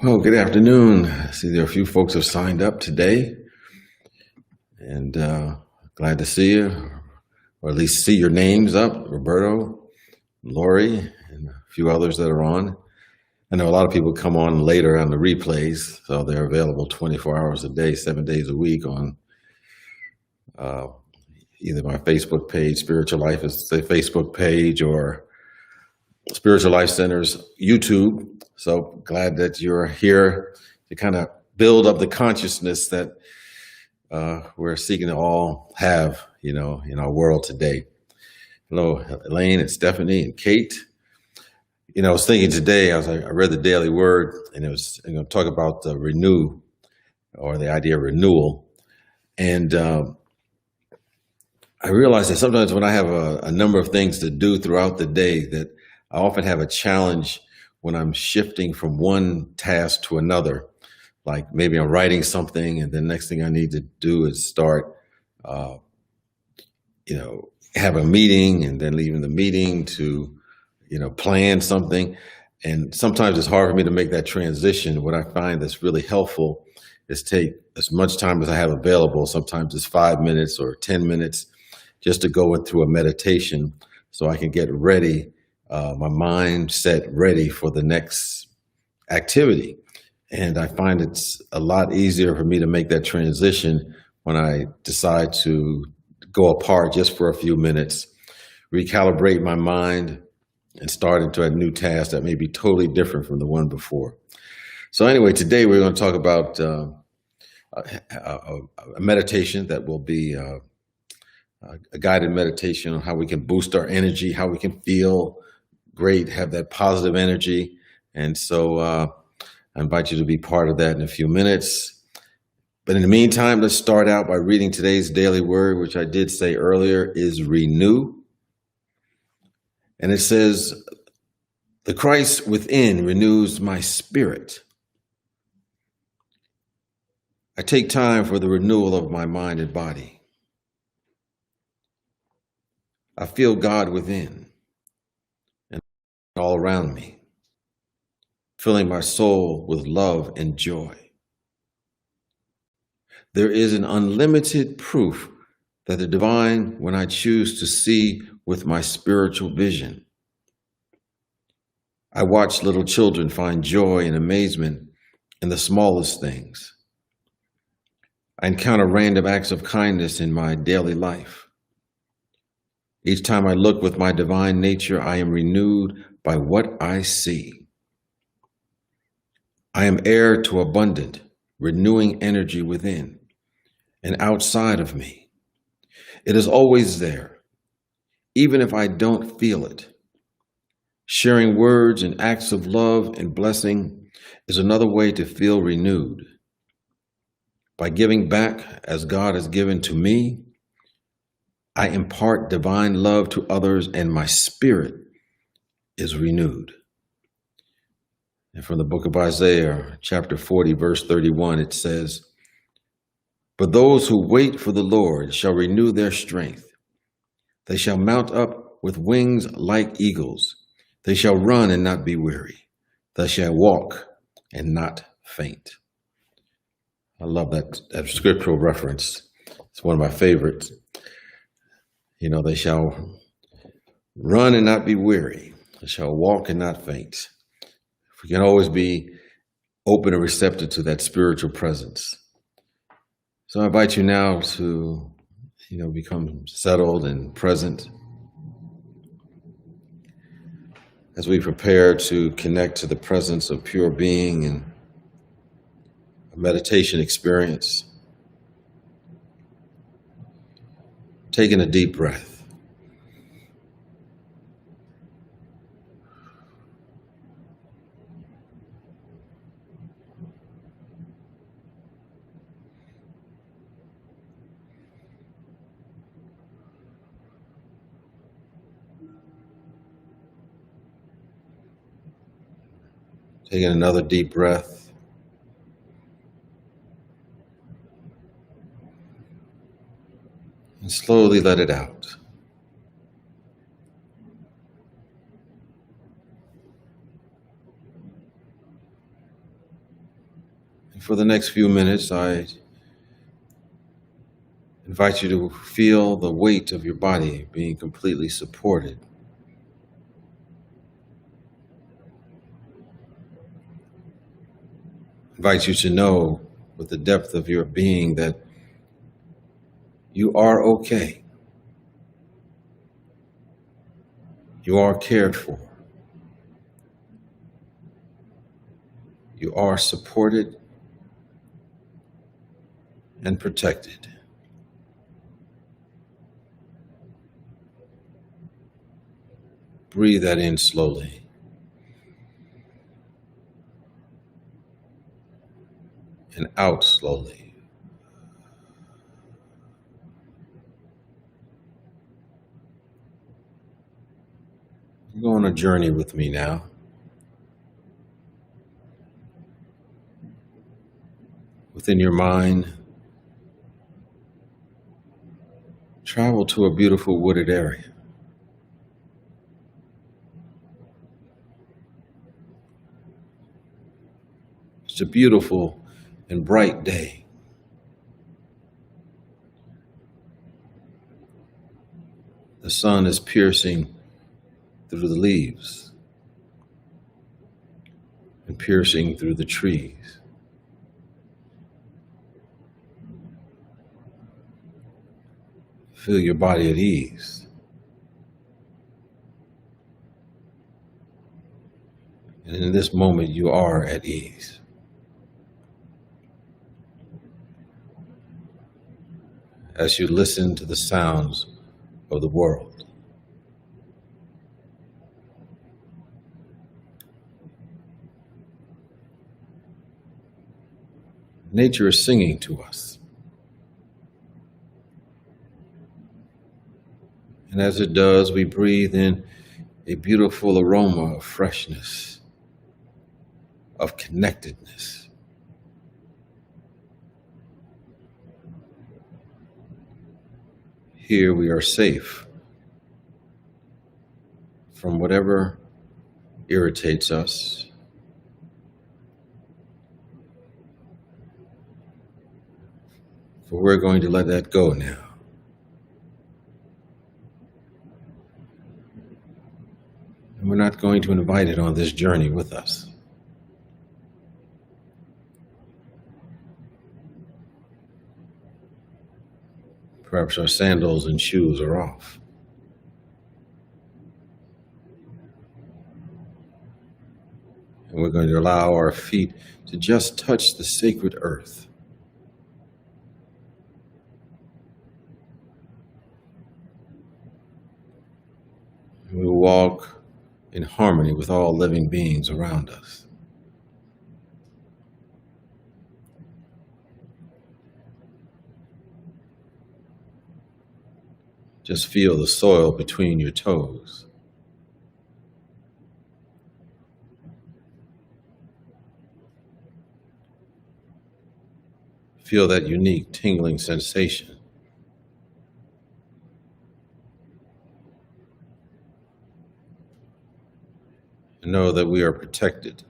Well, good afternoon. I see there are a few folks have signed up today, and glad to see you, or at least see your names up. Roberto, Lori, and a few others that are on. I know a lot of people come on later on the replays, so they're available 24 hours a day, 7 days a week on uh, either my Facebook page, Spiritual Life is the Facebook page, or Spiritual Life Center's YouTube. So glad that you're here to kind of build up the consciousness that we're seeking to all have, in our world today. Hello, Elaine and Stephanie and Kate. I was thinking today, I read the Daily Word, and it was talk about the renew, or the idea of renewal. And I realized that sometimes when I have a number of things to do throughout the day, that I often have a challenge when I'm shifting from one task to another. Like maybe I'm writing something, and the next thing I need to do is start, have a meeting, and then leaving the meeting to, plan something. And sometimes it's hard for me to make that transition. What I find that's really helpful is take as much time as I have available. Sometimes it's 5 minutes or 10 minutes just to go through a meditation so I can get ready, my mind set ready for the next activity. And I find it's a lot easier for me to make that transition when I decide to go apart just for a few minutes, recalibrate my mind, and start into a new task that may be totally different from the one before. So anyway, today we're going to talk about a meditation that will be a guided meditation on how we can boost our energy, how we can feel great, have that positive energy. And so I invite you to be part of that in a few minutes. But in the meantime, let's start out by reading today's daily word, which I did say earlier is renew. And it says, "The Christ within renews my spirit. I take time for the renewal of my mind and body. I feel God within and all around me, filling my soul with love and joy. There is an unlimited proof that the divine when I choose to see with my spiritual vision. I watch little children find joy and amazement in the smallest things. I encounter random acts of kindness in my daily life. Each time I look with my divine nature, I am renewed by what I see. I am heir to abundant, renewing energy within and outside of me. It is always there, even if I don't feel it. Sharing words and acts of love and blessing is another way to feel renewed. By giving back as God has given to me, I impart divine love to others, and my spirit is renewed." And from the book of Isaiah, chapter 40, verse 31, it says, "But those who wait for the Lord shall renew their strength. They shall mount up with wings like eagles. They shall run and not be weary. They shall walk and not faint." I love that scriptural reference. It's one of my favorites. They shall run and not be weary. They shall walk and not faint. We can always be open and receptive to that spiritual presence. So I invite you now to, become settled and present as we prepare to connect to the presence of pure being and a meditation experience. Taking a deep breath. Taking another deep breath. And slowly let it out. And for the next few minutes, I invite you to feel the weight of your body being completely supported. Invite you to know with the depth of your being that you are okay. You are cared for. You are supported and protected. Breathe that in slowly. And out slowly. Go on a journey with me now. Within your mind, travel to a beautiful wooded area. It's a beautiful and bright day. The sun is piercing through the leaves and piercing through the trees. Feel your body at ease. And in this moment, you are at ease. As you listen to the sounds of the world. Nature is singing to us. And as it does, we breathe in a beautiful aroma of freshness, of connectedness. Here we are safe from whatever irritates us, for we're going to let that go now. And we're not going to invite it on this journey with us. Perhaps our sandals and shoes are off. And we're going to allow our feet to just touch the sacred earth. And we walk in harmony with all living beings around us. Just feel the soil between your toes. Feel that unique tingling sensation. And know that we are protected.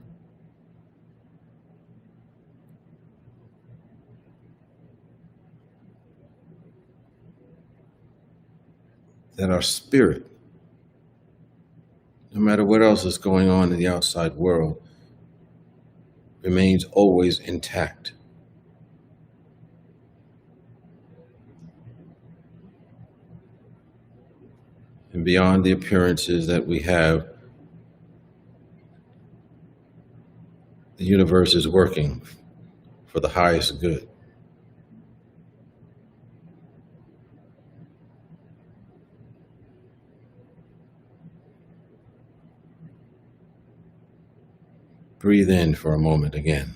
That our spirit, no matter what else is going on in the outside world, remains always intact. And beyond the appearances that we have, the universe is working for the highest good. Breathe in for a moment again.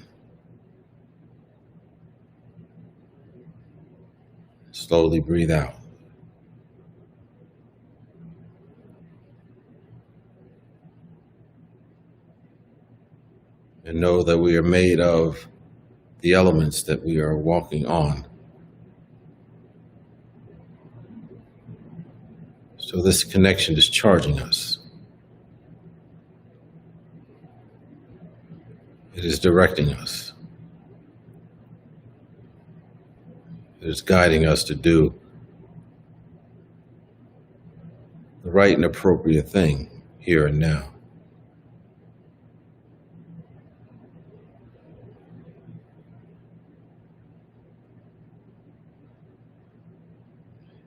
Slowly breathe out. And know that we are made of the elements that we are walking on. So this connection is charging us. It is directing us. is guiding us to do the right and appropriate thing here and now.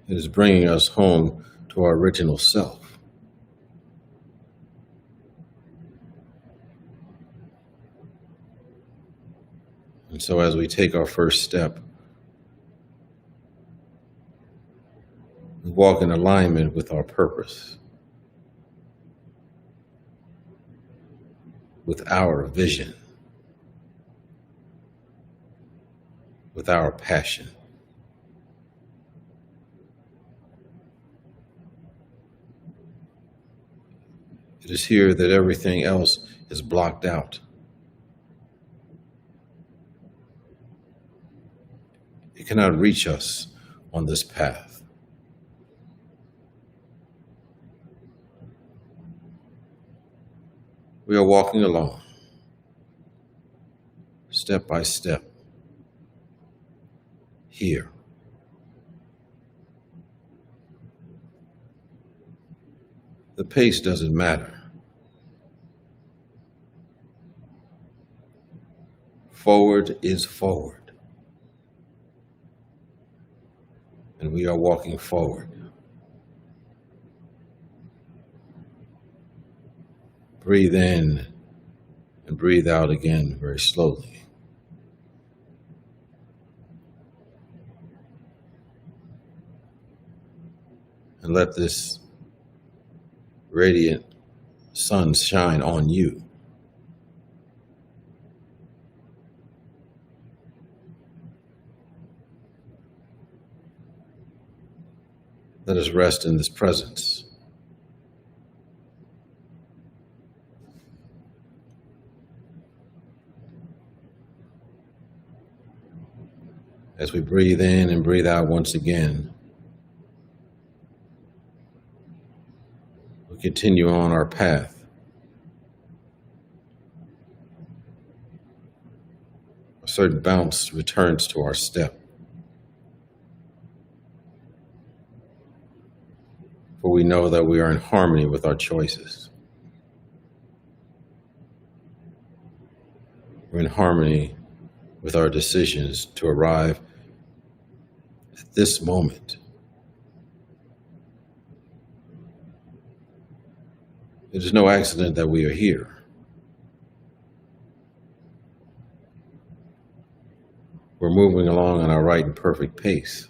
It is bringing us home to our original self. And so as we take our first step, we walk in alignment with our purpose, with our vision, with our passion. It is here that everything else is blocked out. It cannot reach us on this path. We are walking along, step by step, here. The pace doesn't matter. Forward is forward. And we are walking forward. Breathe in and breathe out again very slowly. And let this radiant sun shine on you. Let us rest in this presence. As we breathe in and breathe out once again, we continue on our path. A certain bounce returns to our step. For we know that we are in harmony with our choices. We're in harmony with our decisions to arrive at this moment. It is no accident that we are here. We're moving along on our right and perfect pace.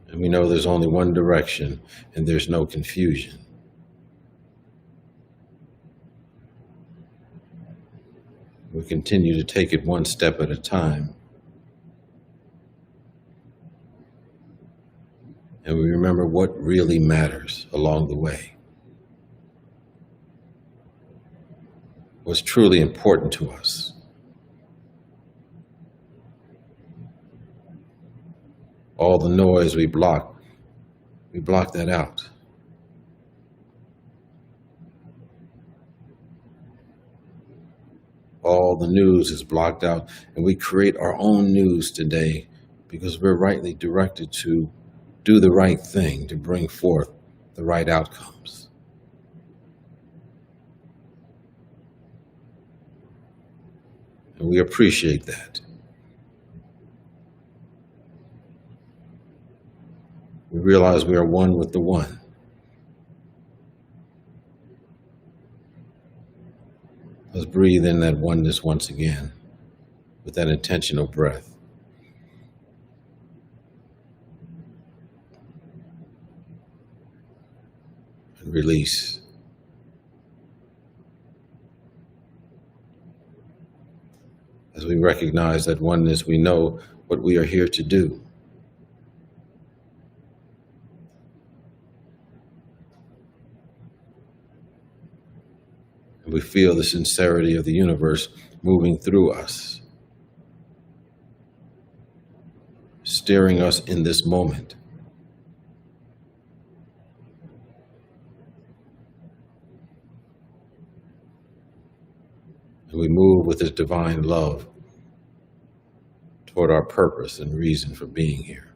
And we know there's only one direction and there's no confusion. We continue to take it one step at a time. And we remember what really matters along the way. What's truly important to us. All the noise we block that out. All the news is blocked out, and we create our own news today because we're rightly directed to do the right thing, to bring forth the right outcomes. And we appreciate that. We realize we are one with the one. Let's breathe in that oneness once again with that intentional breath. And release. As we recognize that oneness, we know what we are here to do. We feel the sincerity of the universe moving through us, steering us in this moment. And we move with this divine love toward our purpose and reason for being here.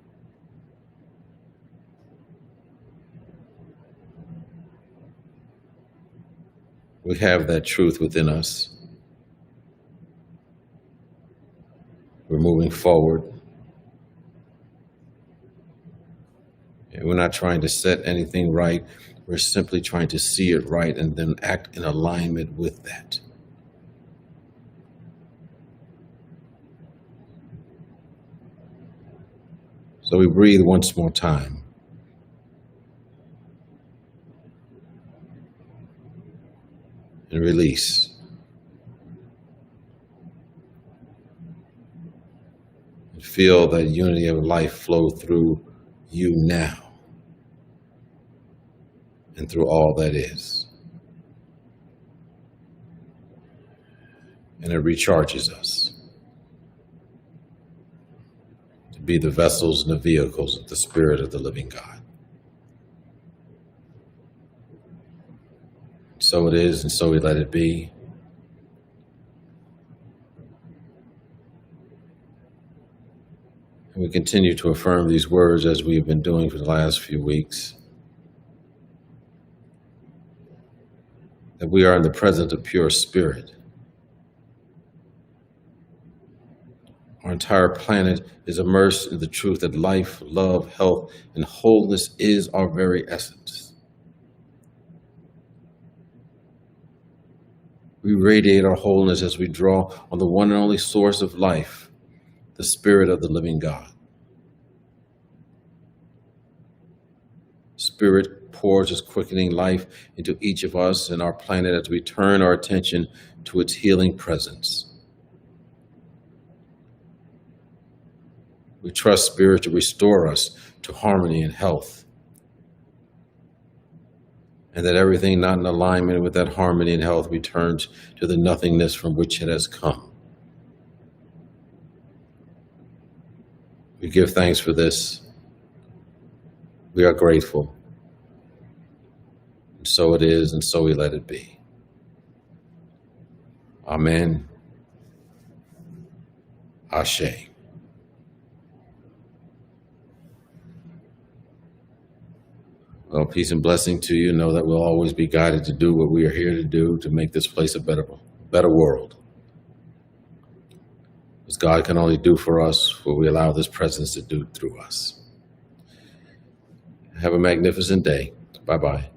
We have that truth within us. We're moving forward. And we're not trying to set anything right. We're simply trying to see it right and then act in alignment with that. So we breathe once more time. And release. And feel that unity of life flow through you now and through all that is. And it recharges us to be the vessels and the vehicles of the Spirit of the living God. So it is, and so we let it be. And we continue to affirm these words as we've been doing for the last few weeks. That we are in the presence of pure spirit. Our entire planet is immersed in the truth that life, love, health, and wholeness is our very essence. We radiate our wholeness as we draw on the one and only source of life, the Spirit of the living God. Spirit pours its quickening life into each of us and our planet as we turn our attention to its healing presence. We trust Spirit to restore us to harmony and health, and that everything not in alignment with that harmony and health returns to the nothingness from which it has come. We give thanks for this. We are grateful. And so it is, and so we let it be. Amen. Ashe. Well, peace and blessing to you. Know that we'll always be guided to do what we are here to do to make this place a better world. As God can only do for us what we allow this presence to do through us. Have a magnificent day. Bye-bye.